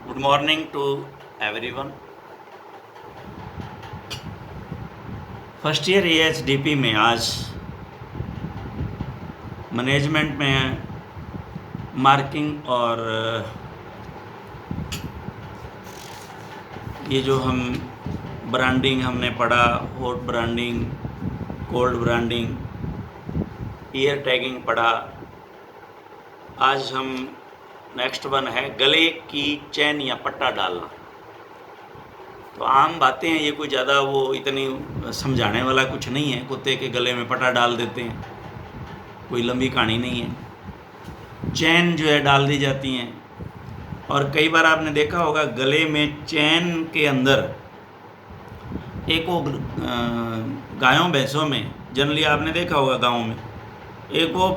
Good morning to everyone. First year AHDP में आज management में मार्किंग और ये जो हम ब्रांडिंग हमने पढ़ा, hot branding, cold branding, ear tagging पढ़ा। आज हम नेक्स्ट वन है गले की चैन या पट्टा डालना। तो आम बातें हैं, ये कोई ज़्यादा वो इतनी समझाने वाला कुछ नहीं है। कुत्ते के गले में पट्टा डाल देते हैं, कोई लंबी कहानी नहीं है। चैन जो है डाल दी जाती हैं, और कई बार आपने देखा होगा गले में चैन के अंदर एक वो गायों भैंसों में जनरली आपने देखा होगा गाँव में एक वो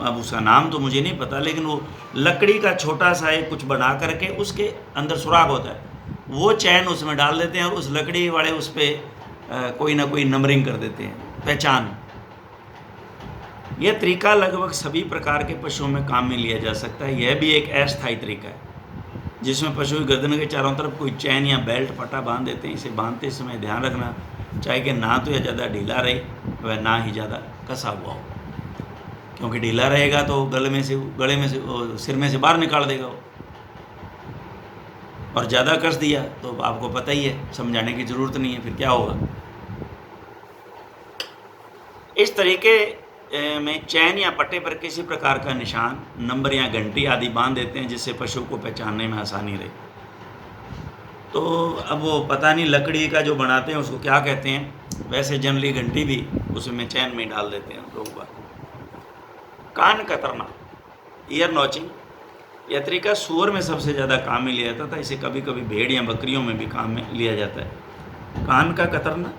अब उसका नाम तो मुझे नहीं पता, लेकिन वो लकड़ी का छोटा सा एक कुछ बना करके उसके अंदर सुराख होता है, वो चैन उसमें डाल देते हैं और उस लकड़ी वाले उस पर कोई ना कोई नंबरिंग कर देते हैं, पहचान। यह तरीका लगभग सभी प्रकार के पशुओं में काम में लिया जा सकता है। यह भी एक अस्थायी तरीका है जिसमें पशु की गर्दन के चारों तरफ कोई चैन या बेल्ट पट्टा बांध देते हैं। इसे बांधते समय ध्यान रखना चाहिए कि ना तो यह ज़्यादा ढीला रहे वह ना ही ज़्यादा कसा हुआ हो, क्योंकि ढीला रहेगा तो गले में से सिर में से बाहर निकाल देगा वो, और ज़्यादा कस दिया तो आपको पता ही है, समझाने की ज़रूरत नहीं है फिर क्या होगा। इस तरीके में चैन या पट्टे पर किसी प्रकार का निशान, नंबर या घंटी आदि बांध देते हैं जिससे पशु को पहचानने में आसानी रहे। तो अब वो पता नहीं लकड़ी का जो बनाते हैं उसको क्या कहते हैं, वैसे जनरली घंटी भी उसमें चैन में डाल देते हैं लोग बात। कान कतरना, ईयर नॉचिंग, यह तरीका सूअर में सबसे ज़्यादा काम में लिया जाता था। इसे कभी कभी भेड़ या बकरियों में भी काम में लिया जाता है। कान का कतरना,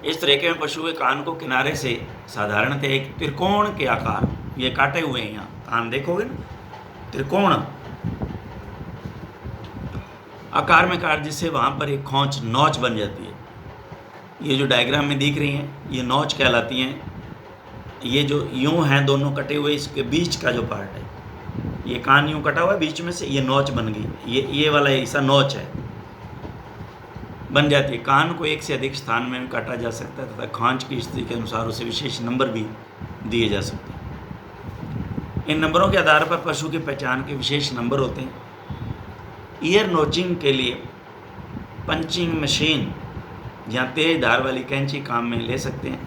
इस तरीके में पशु के कान को किनारे से साधारणतः एक त्रिकोण के आकार, ये काटे हुए हैं यहाँ कान देखोगे ना, त्रिकोण आकार में काट, जिससे वहाँ पर एक खोंच नोच बन जाती है। ये जो डायग्राम में दिख रही हैं ये नोच कहलाती हैं। ये जो यूँ हैं दोनों कटे हुए, इसके बीच का जो पार्ट है, ये कान यूँ कटा हुआ है बीच में से, ये नोच बन गई, ये वाला हिस्सा नोच है, बन जाती है। कान को एक से अधिक स्थान में काटा जा सकता है तथा खांच की स्थिति के अनुसार उसे विशेष नंबर भी दिए जा सकते हैं। इन नंबरों के आधार पर पशु की पहचान के विशेष नंबर होते हैं। ईयर नोचिंग के लिए पंचिंग मशीन या तेज धार वाली कैंची काम में ले सकते हैं।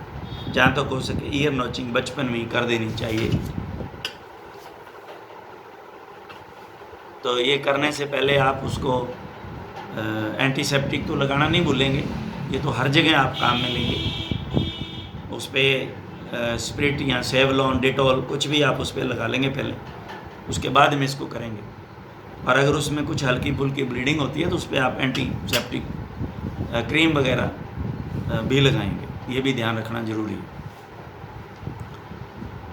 जहाँ तक हो सके ईयर नोचिंग बचपन में ही कर देनी चाहिए। तो ये करने से पहले आप उसको एंटीसेप्टिक तो लगाना नहीं भूलेंगे, ये तो हर जगह आप काम में लेंगे। उस पर स्प्रिट या सेवलॉन, डेटॉल कुछ भी आप उस पर लगा लेंगे पहले, उसके बाद में इसको करेंगे। और अगर उसमें कुछ हल्की फुल्की ब्लीडिंग होती है तो उस पर आप एंटीसेप्टिक क्रीम वगैरह भी लगाएंगे, ये भी ध्यान रखना जरूरी है।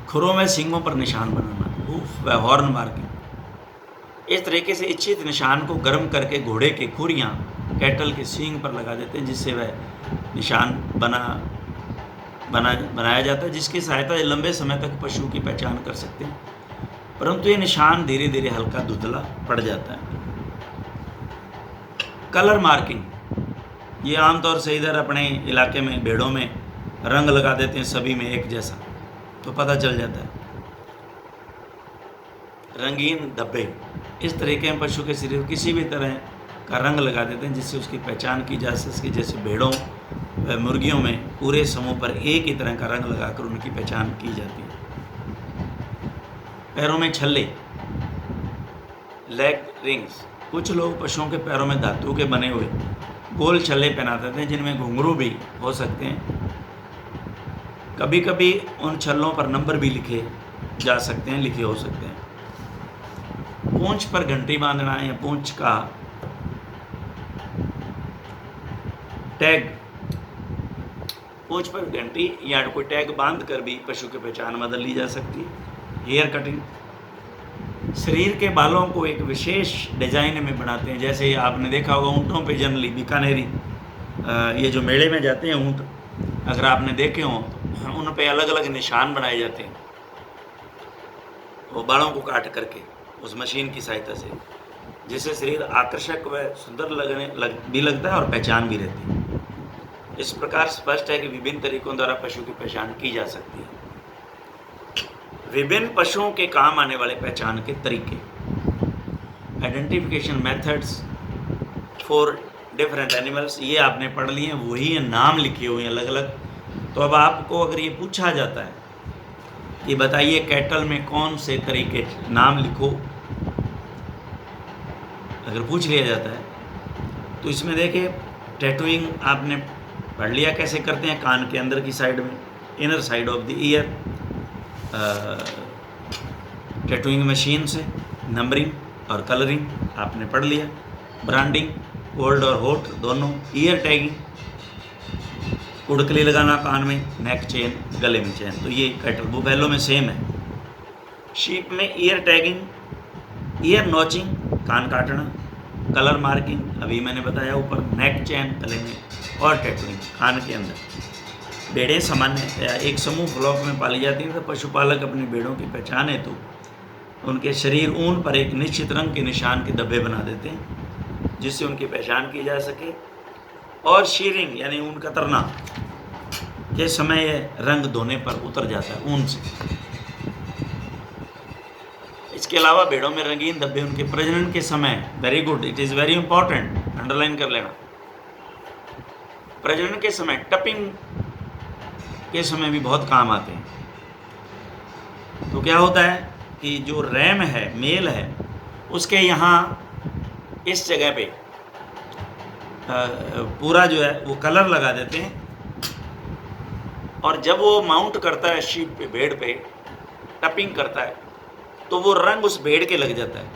खुरों में सींगों पर निशान बनाना, हूफ व हॉर्न मार्किंग, इस तरीके से इच्छित निशान को गर्म करके घोड़े के खुर या कैटल के सींग पर लगा देते हैं, जिससे वह निशान बनाया जाता है, जिसकी सहायता से लंबे समय तक पशु की पहचान कर सकते हैं। परंतु ये निशान धीरे धीरे हल्का धुंधला पड़ जाता है। कलर मार्किंग, ये आमतौर से इधर अपने इलाके में भेड़ों में रंग लगा देते हैं सभी में एक जैसा, तो पता चल जाता है। रंगीन धब्बे, इस तरीके में पशु के शरीर किसी भी तरह का रंग लगा देते हैं जिससे उसकी पहचान की जा सके। जैसे भेड़ों व मुर्गियों में पूरे समूह पर एक ही तरह का रंग लगाकर उनकी पहचान की जाती है। पैरों में छल्ले, लेग रिंग्स, कुछ लोग पशुओं के पैरों में धातु के बने हुए गोल छल्ले पहनाते थे जिनमें घुंघरू भी हो सकते हैं। कभी कभी उन छल्लों पर नंबर भी लिखे जा सकते हैं, लिखे हो सकते हैं। पूंछ पर घंटी बांधना या पूंछ का टैग, पूंछ पर घंटी या कोई टैग बांध कर भी पशु की पहचान बदल ली जा सकती है। हेयर कटिंग, शरीर के बालों को एक विशेष डिजाइन में बनाते हैं। जैसे आपने देखा होगा ऊँटों पे जनरली बीकानेरी, ये जो मेले में जाते हैं ऊँट, अगर आपने देखे हों तो उन पे अलग अलग निशान बनाए जाते हैं। वो बालों को काट करके उस मशीन की सहायता से, जिससे शरीर आकर्षक व सुंदर भी लगता है और पहचान भी रहती है। इस प्रकार स्पष्ट है कि विभिन्न तरीकों द्वारा पशु की पहचान की जा सकती है। विभिन्न पशुओं के काम आने वाले पहचान के तरीके, identification methods for different animals, ये आपने पढ़ लिए हैं, वही नाम लिखे हुए हैं अलग अलग। तो अब आपको अगर ये पूछा जाता है कि बताइए कैटल में कौन से तरीके, नाम लिखो, अगर पूछ लिया जाता है तो इसमें देखिए टैटूइंग आपने पढ़ लिया कैसे करते हैं, कान के अंदर की साइड में, inner side of the year, tattooing machine से नंबरिंग और कलरिंग आपने पढ़ लिया, ब्रांडिंग कोल्ड और हॉट दोनों, ईयर टैगिंग उड़कली लगाना कान में, नेक चेन गले में चेन, तो ये कैटल बुफेलो में सेम है। शीप में ईयर टैगिंग, ईयर नॉचिंग कान काटना, कलर मार्किंग अभी मैंने बताया ऊपर, नेक चेन गले में, और टैटूइंग कान के अंदर। भेड़ें सामान्य एक समूह फ्लॉक में पाली जाती है, तो पशुपालक अपनी भेड़ों की पहचान हेतु उनके शरीर ऊन पर एक निश्चित रंग के निशान के धब्बे बना देते हैं, जिससे उनकी पहचान की जा सके। और शीरिंग यानी ऊन कतरना के समय रंग धोने पर उतर जाता है ऊन से। इसके अलावा भेड़ों में रंगीन धब्बे उनके प्रजनन के समय, very good, it is very important, underline कर लेना, प्रजनन के समय, टपिंग के समय भी बहुत काम आते हैं। तो क्या होता है कि जो रैम है, मेल है, उसके यहाँ इस जगह पे पूरा जो है वो कलर लगा देते हैं, और जब वो माउंट करता है शीप पे, भेड़ पे टपिंग करता है, तो वो रंग उस भेड़ के लग जाता है।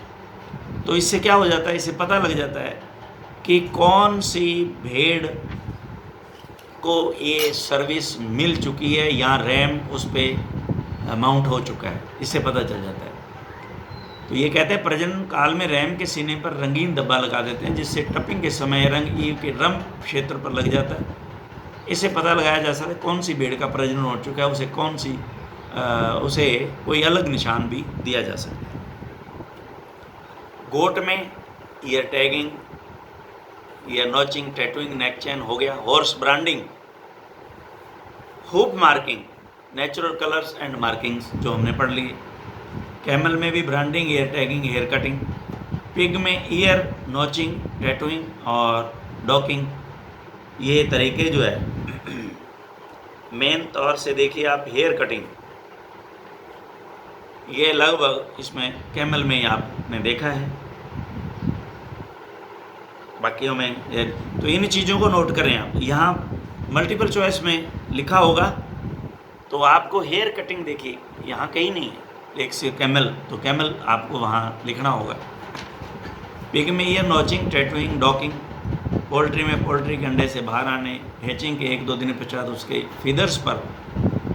तो इससे क्या हो जाता है, इससे पता लग जाता है कि कौन सी भेड़ को ये सर्विस मिल चुकी है या रैम उस पर माउंट हो चुका है, इससे पता चल जाता है। तो ये कहते हैं प्रजनन काल में रैम के सीने पर रंगीन धब्बा लगा देते हैं, जिससे टपिंग के समय रंग ईव के रंग क्षेत्र पर लग जाता है। इससे पता लगाया जा सकता है कौन सी भेड़ का प्रजनन हो चुका है, उसे कोई अलग निशान भी दिया जा सकता है। गोट में ear tagging, ear notching, tattooing, neck chain हो गया। Horse branding, hoof marking, natural colours and markings जो हमने पढ़ लिए। कैमल में भी branding, ear tagging, hair cutting. Pig में ईयर नॉचिंग, टैटूइंग और डॉकिंग, ये तरीके जो है मेन तौर से देखिए आप, हेयर कटिंग ये लगभग इसमें कैमल में ही आपने देखा है, बाकियों में तो इन चीज़ों को नोट करें आप। यहाँ मल्टीपल चॉइस में लिखा होगा तो आपको हेयर कटिंग देखिए यहाँ कहीं नहीं है, एक से कैमल, तो कैमल आपको वहाँ लिखना होगा। पिग में ear notching, tattooing, docking. Poultry में पोल्ट्री के अंडे से बाहर आने, हैचिंग के 1-2 दिन पश्चात उसके फीदर्स पर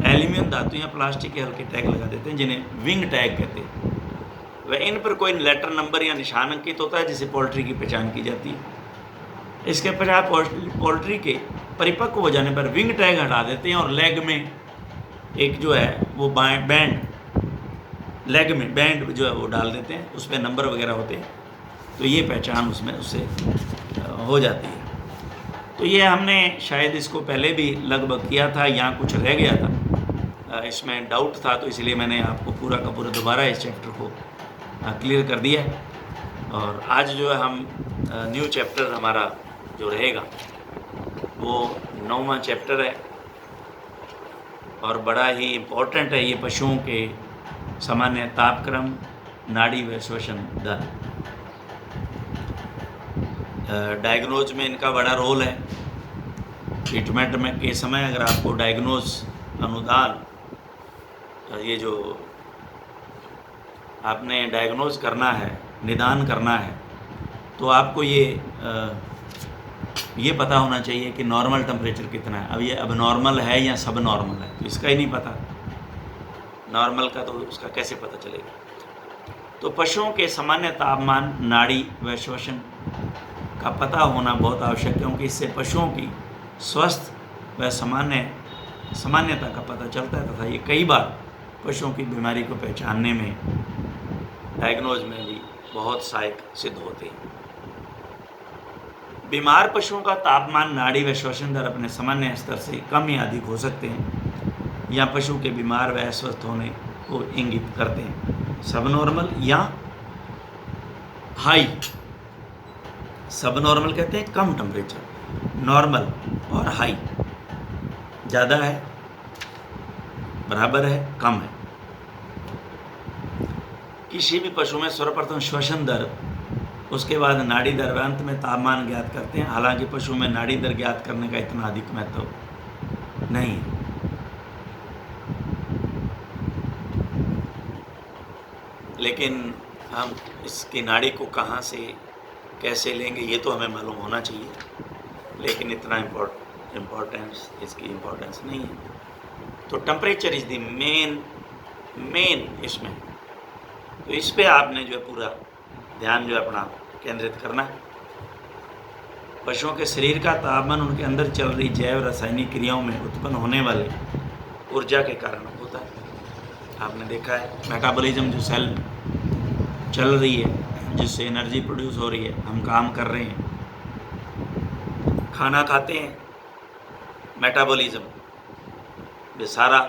एल्यूमिनियम धातु या प्लास्टिक के हल्के टैग लगा देते हैं, जिन्हें विंग टैग कहते हैं। वह इन पर कोई लेटर, नंबर या निशान अंकित होता है, जिससे पोल्ट्री की पहचान की जाती है। इसके पश्चात पोल्ट्री के परिपक्व हो जाने पर विंग टैग हटा देते हैं और लेग में एक जो है वो बैंड, लेग में बैंड जो है वो डाल देते हैं, उस पर नंबर वगैरह होते हैं, तो ये पहचान उसमें उससे हो जाती है। तो ये हमने शायद इसको पहले भी लगभग किया था, यहाँ कुछ रह गया था, इसमें डाउट था, तो इसलिए मैंने आपको पूरा का पूरा दोबारा इस चैप्टर को क्लियर कर दिया। और आज जो है हम न्यू चैप्टर हमारा जो रहेगा वो 9वां चैप्टर है, और बड़ा ही इम्पोर्टेंट है ये, पशुओं के सामान्य तापक्रम, नाड़ी व श्वसन दर। डायग्नोज में इनका बड़ा रोल है। ट्रीटमेंट में के समय अगर आपको डायग्नोज, अनुदान, ये जो आपने डायग्नोज करना है, निदान करना है, तो आपको ये पता होना चाहिए कि नॉर्मल टेम्परेचर कितना है। अब ये अब नॉर्मल है या सब नॉर्मल है, तो इसका ही नहीं पता, नॉर्मल का तो उसका कैसे पता चलेगा। तो पशुओं के सामान्य तापमान, नाड़ी व श्वसन का पता होना बहुत आवश्यक है, क्योंकि इससे पशुओं की स्वस्थ व सामान्यता का पता चलता है, तथा ये कई बार पशुओं की बीमारी को पहचानने में डायग्नोज में भी बहुत सहायक सिद्ध होते हैं। बीमार पशुओं का तापमान, नाड़ी व श्वसन दर अपने सामान्य स्तर से कम या अधिक हो सकते हैं या पशु के बीमार व अस्वस्थ होने को इंगित करते हैं। सब नॉर्मल या हाई। सब नॉर्मल कहते हैं कम टेम्परेचर, नॉर्मल और हाई ज़्यादा है, बराबर है, कम है। किसी भी पशु में सर्वप्रथम श्वसन दर, उसके बाद नाड़ी दर व अंत में तापमान ज्ञात करते हैं। हालांकि पशु में नाड़ी दर ज्ञात करने का इतना अधिक महत्व नहीं है। लेकिन हम इसकी नाड़ी को कहाँ से कैसे लेंगे ये तो हमें मालूम होना चाहिए, लेकिन इतना इसकी इम्पोर्टेंस नहीं है। तो टेम्परेचर इज़ द मेन इसमें, तो इस पे आपने जो है पूरा ध्यान जो है अपना केंद्रित करना है। पशुओं के शरीर का तापमान उनके अंदर चल रही जैव रासायनिक क्रियाओं में उत्पन्न होने वाले ऊर्जा के कारण होता है। आपने देखा है मेटाबॉलिज्म, जो सेल चल रही है जिससे एनर्जी प्रोड्यूस हो रही है, हम काम कर रहे हैं, खाना खाते हैं, मेटाबॉलिज्म, ये सारा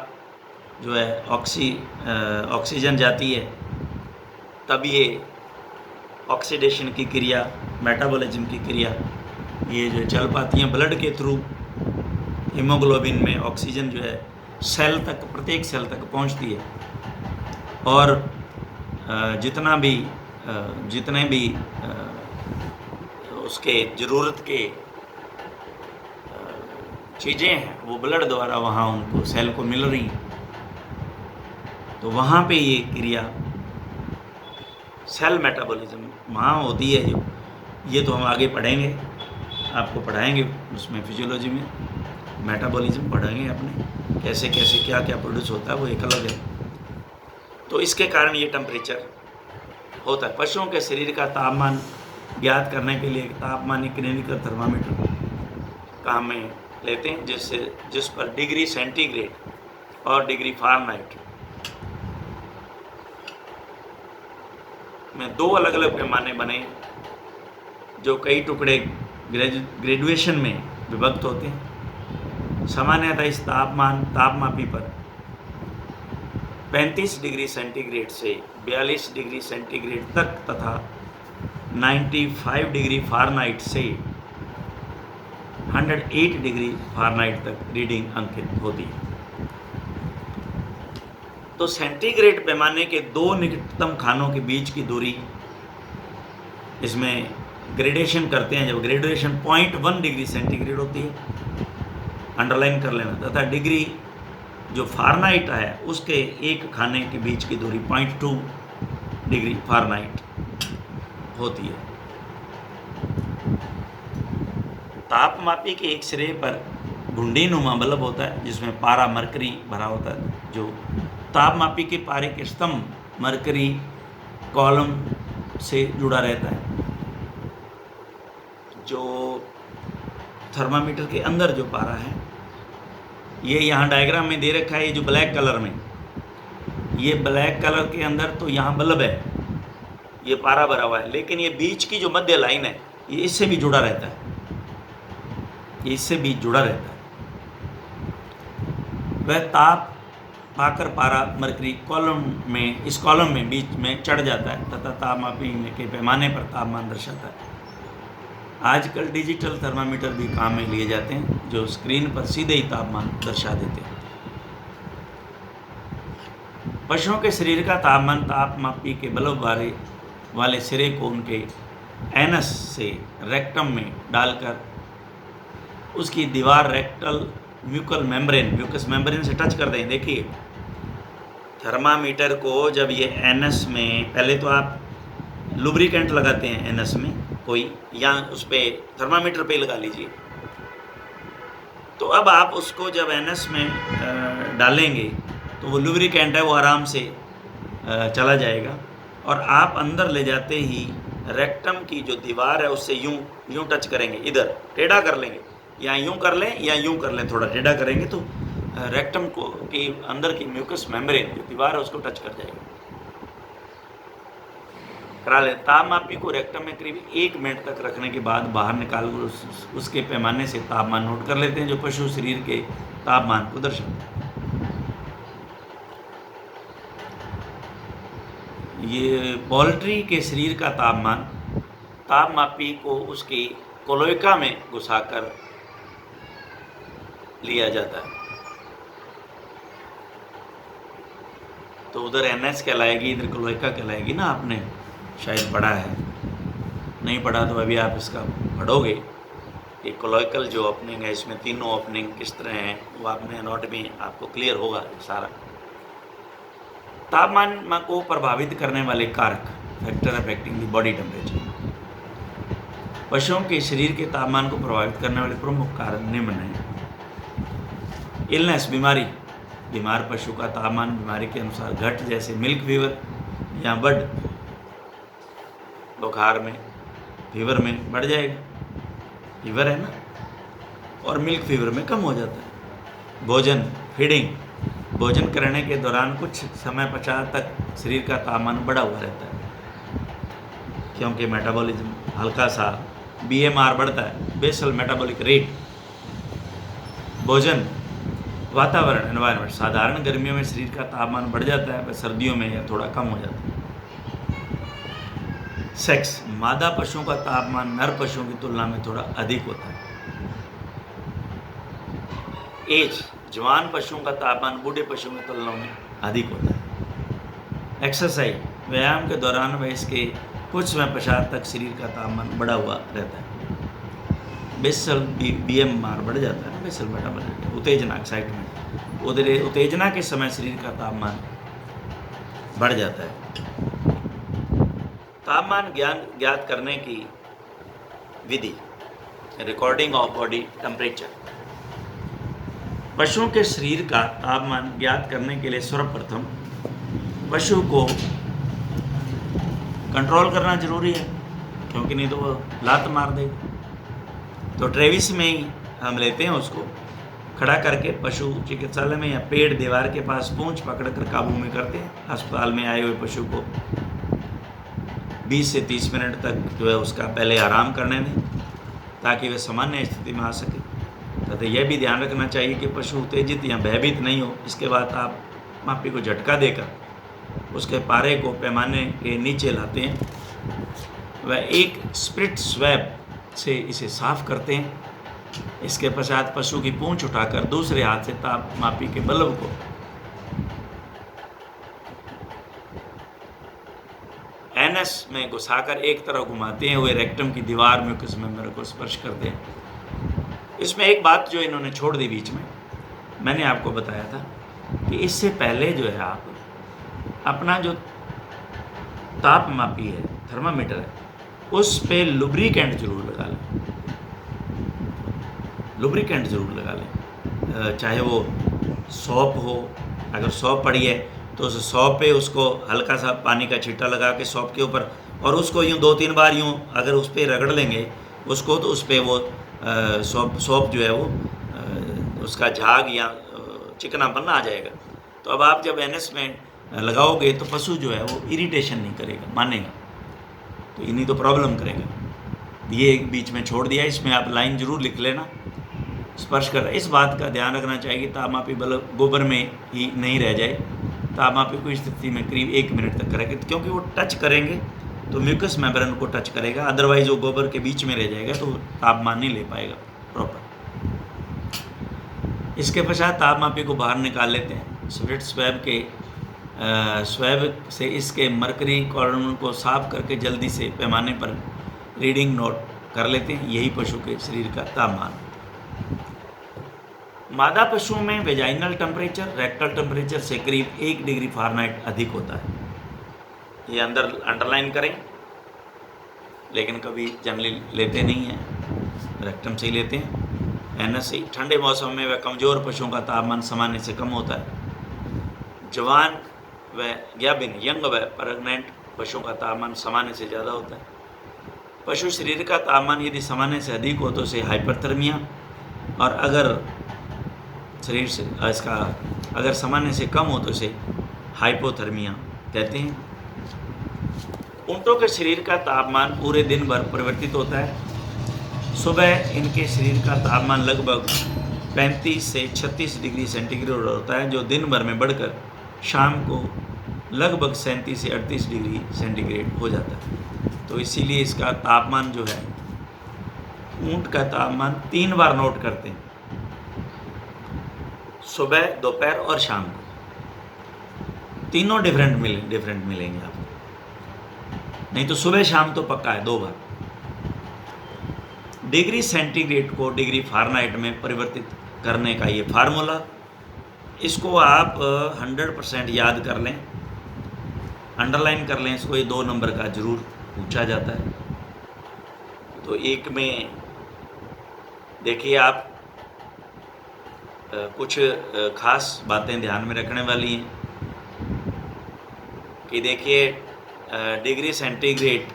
जो है ऑक्सीजन जाती है, तब ये ऑक्सीडेशन की क्रिया, मेटाबॉलिज्म की क्रिया ये जो चल पाती हैं। ब्लड के थ्रू हीमोग्लोबिन में ऑक्सीजन जो है सेल तक, प्रत्येक सेल तक पहुंचती है, और जितने भी उसके ज़रूरत के चीज़ें हैं वो ब्लड द्वारा वहाँ उनको सेल को मिल रही हैं। तो वहाँ पे ये क्रिया सेल मेटाबॉलिज्म वहाँ होती है। जो ये तो हम आगे पढ़ेंगे, आपको पढ़ाएंगे उसमें फिजियोलॉजी में मेटाबॉलिज्म पढ़ेंगे अपने, कैसे कैसे क्या क्या प्रोड्यूस होता है, वो एक अलग है। तो इसके कारण ये टेम्परेचर होता है। पशुओं के शरीर का तापमान ज्ञात करने के लिए तापमानिक क्लिनिकल थर्मामीटर काम में लेते हैं, जिस पर डिग्री सेंटीग्रेड और डिग्री फ़ारेनहाइट में दो अलग अलग पैमाने बने, जो कई टुकड़े ग्रेजुएशन में विभक्त होते हैं। सामान्यतः इस तापमापी पर 35 डिग्री सेंटीग्रेड से 42 डिग्री सेंटीग्रेड तक तथा 95 डिग्री फ़ारेनहाइट से 108 डिग्री फ़ारेनहाइट तक रीडिंग अंकित होती है। तो सेंटीग्रेड पैमाने के दो निकटतम खानों के बीच की दूरी, इसमें ग्रेडेशन करते हैं, जब ग्रेजुएशन 0.1 डिग्री सेंटीग्रेड होती है, अंडरलाइन कर लेना, तथा डिग्री जो फ़ारेनहाइट है उसके एक खाने के बीच की दूरी 0.2 डिग्री फ़ारेनहाइट होती है। तापमापी के एक सिरे पर घुंडी नुमा बल्ब होता है जिसमें पारा मरकरी भरा होता है, जो तापमापी के पारे के स्तंभ मरकरी कॉलम से जुड़ा रहता है। जो थर्मामीटर के अंदर जो पारा है, ये यहाँ डायग्राम में दे रखा है, ये जो ब्लैक कलर में, ये ब्लैक कलर के अंदर तो यहाँ बल्ब है, ये पारा भरा हुआ है, लेकिन ये बीच की जो मध्य लाइन है ये इससे भी जुड़ा रहता है, ये इससे भी जुड़ा रहता है। वह ताप पाकर पारा मरकरी कॉलम में, इस कॉलम में बीच में चढ़ जाता है तथा तापमापी के पैमाने पर तापमान दर्शाता है। आजकल डिजिटल थर्मामीटर भी काम में लिए जाते हैं, जो स्क्रीन पर सीधे ही तापमान दर्शा देते हैं। पशुओं के शरीर का तापमान तापमापी के बल्ब वाले सिरे को उनके एनस से रेक्टम में डालकर उसकी दीवार रेक्टल म्यूकस मेम्ब्रेन से टच कर दें। देखिए थर्मामीटर को जब ये एनस में, पहले तो आप लुब्रिकेंट लगाते हैं एनस में कोई, या उस पर थर्मामीटर पे लगा लीजिए, तो अब आप उसको जब एनस में डालेंगे तो वो लुब्रिकेंट है वो आराम से चला जाएगा, और आप अंदर ले जाते ही रेक्टम की जो दीवार है उससे यूं टच करेंगे, इधर टेढ़ा कर लेंगे, या यूं कर लें या यूं कर लें, थोड़ा टेढ़ा करेंगे तो रेक्टम को की अंदर की म्यूकस मेम्ब्रेन जो दीवार है उसको टच कर जाएगा। करा ले। तापमापी को रेक्टम में करीब 1 मिनट तक रखने के बाद बाहर निकाल कर उसके पैमाने से तापमान नोट कर लेते हैं, जो पशु शरीर के तापमान को दर्शाता है। ये पोल्ट्री के शरीर का तापमान तापमापी को उसकी क्लोएका में घुसाकर लिया जाता है। तो उधर एनएस कहलाएगी, इधर क्लोएका कहलाएगी ना। आपने शायद पढ़ा है, नहीं पढ़ा तो अभी आप इसका पढ़ोगे कि क्लोएकल जो ओपनिंग है, इसमें तीनों ओपनिंग किस तरह हैं वो आपने नोट में आपको क्लियर होगा सारा। तापमान को प्रभावित करने वाले कारक, factor affecting the body temperature. पशुओं के शरीर के तापमान को प्रभावित करने वाले प्रमुख कारक निम्न हैं। इलनेस, बीमारी, बीमार पशु का तापमान बीमारी के अनुसार घट, जैसे मिल्क फीवर या बर्ड बुखार में, फीवर में बढ़ जाएगा, फीवर है ना, और मिल्क फीवर में कम हो जाता है। भोजन, फीडिंग, भोजन करने के दौरान कुछ समय पश्चात तक शरीर का तापमान बढ़ा हुआ रहता है, क्योंकि मेटाबॉलिज्म हल्का सा BMR बढ़ता है, बेसल मेटाबॉलिक रेट। भोजन, वातावरण, एनवायरनमेंट, साधारण गर्मियों में शरीर का तापमान बढ़ जाता है, सर्दियों में यह थोड़ा कम हो जाता है। सेक्स, मादा पशुओं का तापमान नर पशुओं की तुलना में थोड़ा अधिक होता है। एज, जवान पशुओं का तापमान बूढ़े पशुओं की तुलना में अधिक होता है। एक्सरसाइज, व्यायाम के दौरान व इसके कुछ समय पश्चात तक शरीर का तापमान बढ़ा हुआ रहता है। बेसल BMR बढ़ जाता है, बेसल मेटाबॉलिक, उत्तेजना, एक्साइटमेंट, उत्तेजना के समय शरीर का तापमान बढ़ जाता है। तापमान ज्ञात करने की विधि, रिकॉर्डिंग ऑफ बॉडी टेम्परेचर। पशुओं के शरीर का तापमान ज्ञात करने के लिए सर्वप्रथम पशु को कंट्रोल करना जरूरी है, क्योंकि नहीं तो वो लात मार देगा। तो ट्रेविस में ही हम लेते हैं उसको, खड़ा करके पशु चिकित्सालय में या पेड़ दीवार के पास पूंछ पकड़कर काबू में करते हैं। अस्पताल में आए हुए पशु को 20 से 30 मिनट तक जो है उसका पहले आराम करने दें, ताकि वह सामान्य स्थिति में आ सके। तथा यह भी ध्यान रखना चाहिए कि पशु उत्तेजित या भयभीत नहीं हो। इसके बाद आप मापी को झटका देकर उसके पारे को पैमाने के नीचे लाते हैं। वह एक स्प्रिट स्वैब से इसे साफ करते हैं। इसके पश्चात पशु की पूंछ उठाकर दूसरे हाथ से ताप मापी के बल्ब को एनएस में घुसाकर एक तरफ घुमाते हैं हुए रेक्टम की दीवार में म्यूकस मेम्ब्रेन को स्पर्श करते हैं। इसमें एक बात जो इन्होंने छोड़ दी बीच में, मैंने आपको बताया था कि इससे पहले जो है आप अपना जो ताप मापी है, थर्मामीटर है, उस पे लुब्रिकेंट जरूर लगा लें, लुब्रिकेंट जरूर लगा लें। चाहे वो सौंप हो, अगर सौंप पड़ी है तो उस सौंप पे उसको हल्का सा पानी का छींटा लगा के सौंप के ऊपर, और उसको यूँ 2-3 बार यूँ अगर उस पर रगड़ लेंगे उसको, तो उस पर वो सौंप जो है वो उसका झाग या चिकनापन आ जाएगा। तो अब आप जब एनएस में लगाओगे तो पशु जो है वो इरिटेशन नहीं करेगा, मानेगा, तो इन्हीं तो प्रॉब्लम करेगा। ये एक बीच में छोड़ दिया, इसमें आप लाइन जरूर लिख लेना, स्पर्श कर। इस बात का ध्यान रखना चाहिए कि तापमापी बल्ब गोबर में ही नहीं रह जाए। तापमापी को स्थिति में करीब 1 मिनट तक करेंगे, क्योंकि वो टच करेंगे तो म्यूकस मेम्ब्रेन को टच करेगा, अदरवाइज वो गोबर के बीच में रह जाएगा तो तापमान नहीं ले पाएगा प्रॉपर। इसके पश्चात तापमापी को बाहर निकाल लेते हैं। स्प्रिट स्वैब से इसके मरकरी कॉलम को साफ करके जल्दी से पैमाने पर रीडिंग नोट कर लेते हैं। यही पशु के शरीर का तापमान। मादा पशुओं में वेजाइनल टेम्परेचर रेक्टल टेम्परेचर से करीब 1 डिग्री फ़ारेनहाइट अधिक होता है। ये अंदर अंडरलाइन करें, लेकिन कभी जनरली लेते नहीं हैं, रेक्टम से ही लेते हैं। एनएस से ठंडे मौसम में वह कमज़ोर पशुओं का तापमान सामान्य से कम होता है। जवान व ग्याबिन यंग व प्रेग्नेंट पशुओं का तापमान सामान्य से ज़्यादा होता है। पशु शरीर का तापमान यदि सामान्य से अधिक हो तो उसे हाइपरथर्मिया, और अगर शरीर से इसका अगर सामान्य से कम हो तो इसे हाइपोथर्मिया कहते हैं। ऊँटों के शरीर का तापमान पूरे दिन भर परिवर्तित होता है। सुबह इनके शरीर का तापमान लगभग 35 से 36 डिग्री सेंटीग्रेड होता है, जो दिन भर में बढ़कर शाम को लगभग 37 से 38 डिग्री सेंटीग्रेड हो जाता है। तो इसीलिए इसका तापमान जो है, ऊँट का तापमान 3 बार नोट करते हैं, सुबह, दोपहर और शाम को। तीनों डिफरेंट मिलेंगे आपको, नहीं तो सुबह शाम तो पक्का है 2 बार। डिग्री सेंटीग्रेड को डिग्री फ़ारेनहाइट में परिवर्तित करने का ये फार्मूला, इसको आप 100% याद कर लें, अंडरलाइन कर लें इसको। ये 2 नंबर का जरूर पूछा जाता है। तो एक में देखिए आप, कुछ खास बातें ध्यान में रखने वाली हैं कि देखिए डिग्री सेंटीग्रेड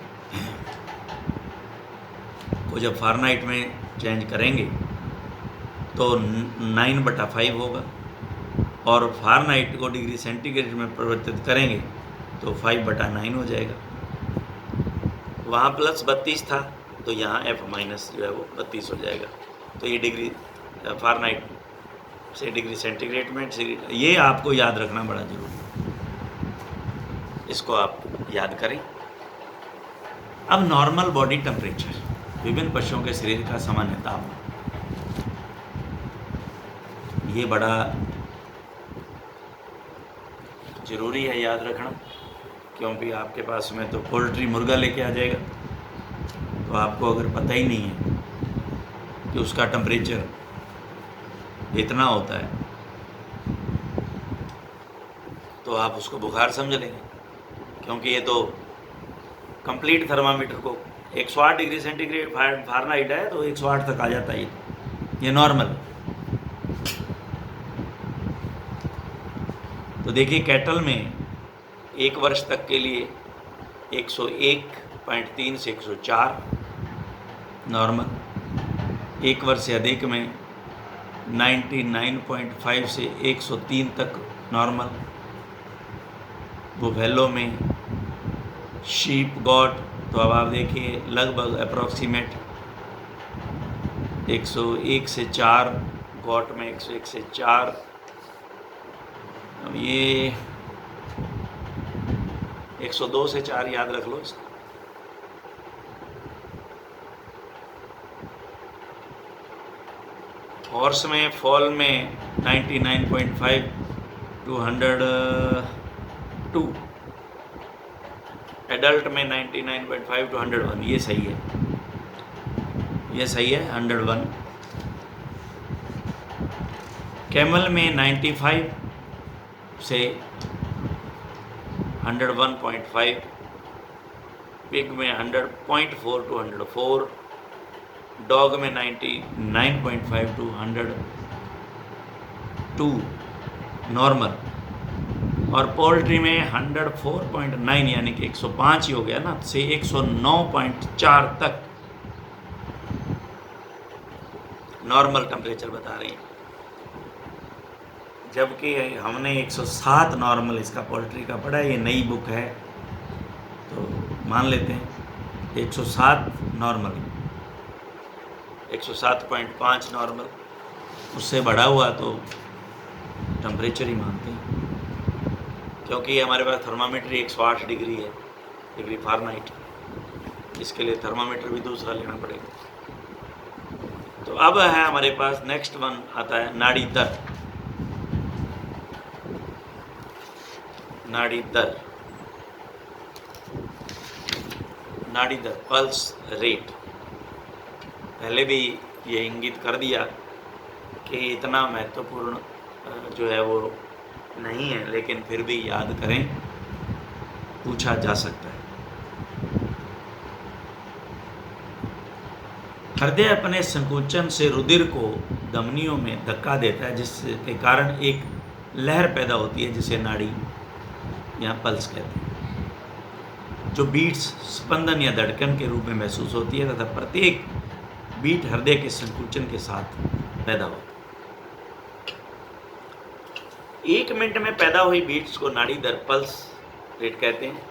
को जब फ़ारेनहाइट में चेंज करेंगे तो 9/5 होगा, और फ़ारेनहाइट को डिग्री सेंटीग्रेड में परिवर्तित करेंगे तो 5/9 हो जाएगा। वहाँ प्लस 32 था तो यहाँ F माइनस जो है वो 32 हो जाएगा। तो ये डिग्री फ़ारेनहाइट से डिग्री सेंटीग्रेड में, ये आपको याद रखना बड़ा जरूरी है, इसको आप याद करें। अब नॉर्मल बॉडी टेम्परेचर, विभिन्न पशुओं के शरीर का सामान्य तापमान, ये बड़ा ज़रूरी है याद रखना, क्योंकि आपके पास में तो पोल्ट्री मुर्गा लेके आ जाएगा, तो आपको अगर पता ही नहीं है कि उसका टेम्परेचर इतना होता है तो आप उसको बुखार समझ लेंगे, क्योंकि ये तो कंप्लीट थर्मामीटर को 108 डिग्री सेंटीग्रेड फ़ारेनहाइट है तो 108 तक आ जाता है ये नॉर्मल। तो देखिए कैटल में 1 वर्ष तक के लिए 101.3 से 104 नॉर्मल, 1 वर्ष से अधिक में 99.5 से 103 तक नॉर्मल, बुफेलो में, शीप गॉट, तो अब आप देखिए लगभग अप्रॉक्सीमेट 101 से 4, गॉट में 101 से 4। अब ये 102 से 4 याद रख लो इसको। हॉर्स में, फॉल में 99.5 to 102, एडल्ट में 99.5 to 101, ये सही है, ये सही है 101। कैमल में 95 से 101.5, पिग में 100.4 to 104, डॉग में 99.5 to 102 नॉर्मल, और पोल्ट्री में 104.9 यानी कि 105 ही हो गया ना, से 109.4 तक नॉर्मल टेम्परेचर बता रही है, जबकि हमने 107 नॉर्मल इसका पोल्ट्री का पढ़ा है। ये नई बुक है तो मान लेते हैं 107 नॉर्मल, 107.5 नॉर्मल, उससे बढ़ा हुआ तो टेम्परेचर ही मानते हैं, क्योंकि हमारे पास थर्मामीटर 108 डिग्री है, डिग्री फ़ारेनहाइट, इसके लिए थर्मामीटर भी दूसरा लेना पड़ेगा। तो अब है हमारे पास नेक्स्ट वन आता है नाड़ी दर। नाड़ी दर, नाड़ी दर, पल्स रेट। पहले भी ये इंगित कर दिया कि इतना महत्वपूर्ण जो है वो नहीं है, लेकिन फिर भी याद करें, पूछा जा सकता है। हृदय अपने संकुचन से रुधिर को धमनियों में धक्का देता है, जिसके कारण एक लहर पैदा होती है जिसे नाड़ी या पल्स कहते हैं, जो बीट्स, स्पंदन या धड़कन के रूप में महसूस होती है, तथा प्रत्येक बीट हृदय के संकुचन के साथ पैदा होती है। 1 मिनट में पैदा हुई बीट्स को नाड़ी दर, पल्स रेट कहते हैं।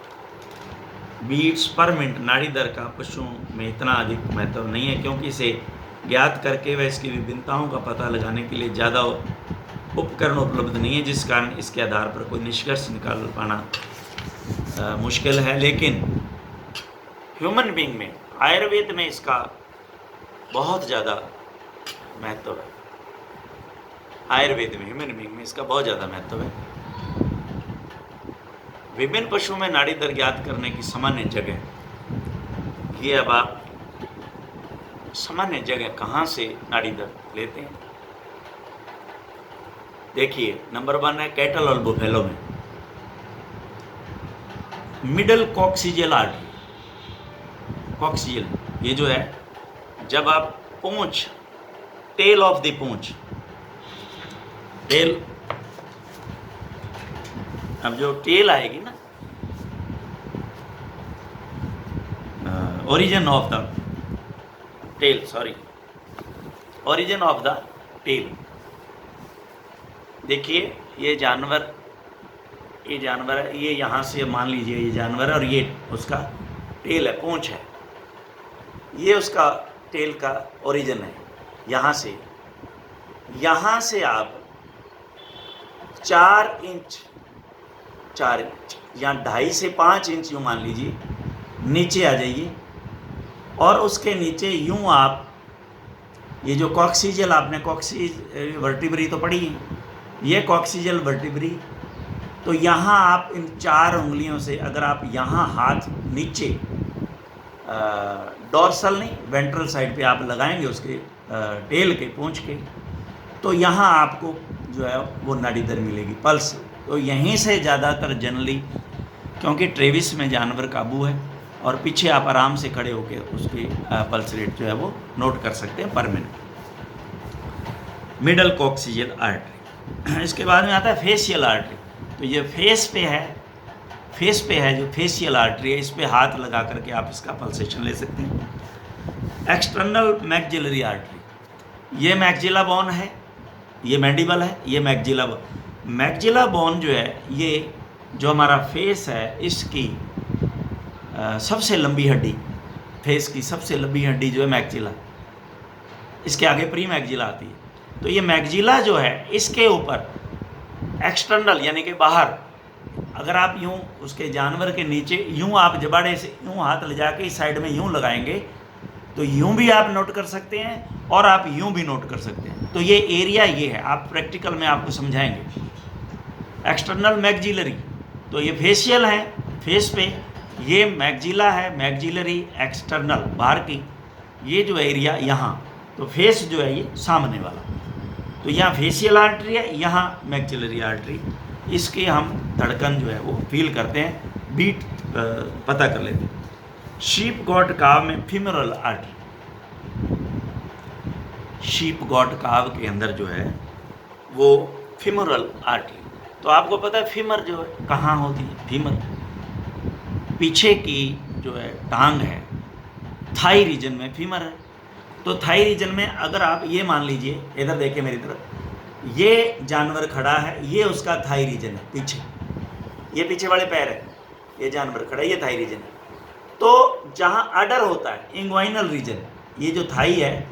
बीट्स पर मिनट नाड़ी दर का पशुओं में इतना अधिक महत्व नहीं है, क्योंकि इसे ज्ञात करके व इसकी विभिन्नताओं का पता लगाने के लिए ज़्यादा उपकरण उपलब्ध नहीं है, जिस कारण इसके आधार पर कोई निष्कर्ष निकाल पाना मुश्किल है। लेकिन ह्यूमन बीइंग में, आयुर्वेद में इसका बहुत ज़्यादा महत्व है। आयुर्वेद में, ह्यूमन बीइंग में इसका बहुत ज़्यादा महत्व है। विभिन्न पशुओं में नाड़ी दर ज्ञात करने की सामान्य जगह, ये अब आप सामान्य जगह कहाँ से नाड़ी दर लेते हैं। देखिए, नंबर 1 है कैटल और बुफेलो में मिडल कॉक्सिजियल आर्टरी। कॉक्सिजियल ये जो है, जब आप पूंछ, टेल ऑफ द पूंछ, टेल, अब जो टेल आएगी ना, origin of the tail, sorry, origin of the tail. देखिए, ये जानवर है, ये यहाँ से मान लीजिए ये जानवर है और ये उसका टेल है, पूंछ है, ये उसका टेल का ओरिजिन है। यहाँ से आप 4 इंच या 2.5 से 5 इंच यूँ मान लीजिए नीचे आ जाइए, और उसके नीचे यूँ आप ये जो कॉक्सिजियल, आपने कॉक्सी वर्टिब्री तो पढ़ी है, ये कॉक्सिजियल वर्टिब्री, तो यहाँ आप इन 4 उंगलियों से अगर आप यहाँ हाथ नीचे डॉर्सल नहीं, वेंट्रल साइड पे आप लगाएंगे उसके टेल के, पूंछ के, तो यहाँ आपको जो है वो नाड़ी दर मिलेगी, पल्स। तो यहीं से ज़्यादातर जनरली, क्योंकि ट्रेविस में जानवर काबू है और पीछे आप आराम से खड़े होकर उसकी पल्स रेट जो है वो नोट कर सकते हैं पर मिनट। Middle coccygeal artery. इसके बाद में आता है फेशियल आर्टरी। तो ये फेस पे है जो फेशियल आर्टरी है, इस पे हाथ लगा करके आप इसका पल्सेशन ले सकते हैं। एक्सटर्नल मैक्सिलरी आर्टरी, ये मैक्सिला बोन है, ये मैंडिबल है, ये मैक्सिला बोन। मैक्सिला बोन जो है, ये जो हमारा फेस है, इसकी सबसे लंबी हड्डी, फेस की सबसे लंबी हड्डी जो है मैक्सिला, इसके आगे प्री मैक्सिला आती है। तो ये मैक्सिला जो है, इसके ऊपर एक्सटर्नल यानी कि बाहर, अगर आप यूँ उसके जानवर के नीचे यूँ आप जबाड़े से यूँ हाथ ले जाके इस साइड में यूँ लगाएंगे, तो यूँ भी आप नोट कर सकते हैं और आप यूँ भी नोट कर सकते हैं। तो ये एरिया ये है, आप प्रैक्टिकल में आपको समझाएंगे। एक्सटर्नल मैक्सिलरी, तो ये फेशियल है, फेस पे ये मैक्सिला है, मैक्सिलरी एक्सटर्नल बाहर की, ये जो एरिया यहाँ, तो फेस जो है ये सामने वाला, तो यहाँ फेशियल आर्टरी है, यहाँ मैक्सिलरी आर्टरी। इसके हम धड़कन जो है वो फील करते हैं, बीट पता कर लेते हैं। शीप गॉट काव में फीमोरल आर्टरी, शीप गॉट काव के अंदर जो है वो फीमोरल आर्टरी। तो आपको पता है फीमर जो है कहाँ होती है, फीमर पीछे की जो है टांग है, थाई रीजन में फीमर है। तो थाई रीजन में अगर आप ये मान लीजिए, इधर देखिए मेरी तरफ, ये जानवर खड़ा है, ये उसका थाई रीजन है, पीछे ये पीछे वाले पैर है, ये जानवर खड़ा है, ये थाई रीजन है। तो जहाँ अडर होता है, इंग्वाइनल रीजन, ये जो थाई है,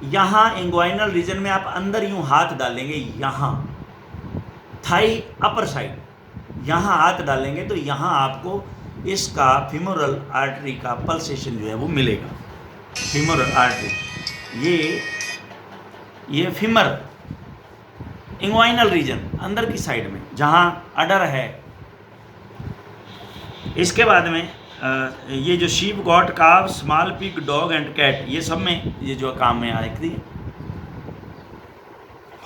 यहाँ इंग्वाइनल रीजन में आप अंदर यूँ हाथ डालेंगे, यहाँ थाई अपर साइड, यहाँ हाथ डालेंगे तो यहाँ आपको इसका फीमोरल आर्टरी का पल्सेशन जो है वो मिलेगा। फीमोरल आर्टरी, ये फीमर इंग्वाइनल रीजन अंदर की साइड में जहाँ अडर है। इसके बाद में ये जो sheep got cow, small pig, dog and cat, ये सब में ये जो काम में आती है।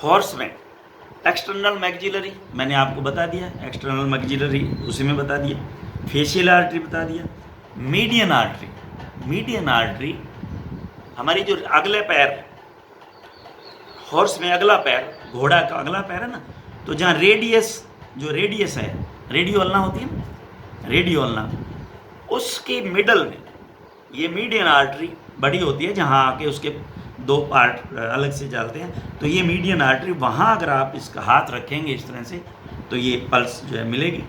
हॉर्स में एक्सटर्नल मैक्सिलरी मैंने आपको बता दिया, एक्सटर्नल मैक्सिलरी उसी में बता दिया। फेशियल आर्टरी बता दिया। मीडियन आर्टरी, मीडियन आर्टरी हमारी जो अगले पैर, हॉर्स में अगला पैर, घोड़ा का अगला पैर है ना, तो जहाँ रेडियस, जो रेडियस है, रेडियोल्ना होती है ना, रेडियोल्ना, उसकी मिडल में ये मीडियन आर्टरी बड़ी होती है, जहाँ आके उसके 2 पार्ट अलग से चलते हैं। तो ये मीडियन आर्टरी, वहाँ अगर आप इसका हाथ रखेंगे इस तरह से, तो ये पल्स जो है मिलेगी।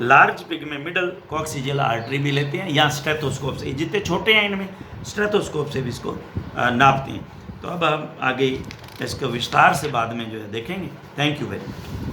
लार्ज पिग में मिडल कॉक्सिजियल आर्टरी भी लेते हैं, या स्टेथोस्कोप से, जितने छोटे हैं इनमें स्टेथोस्कोप से भी इसको नापते हैं। तो अब हम आगे इसको विस्तार से बाद में जो है देखेंगे। Thank you very much.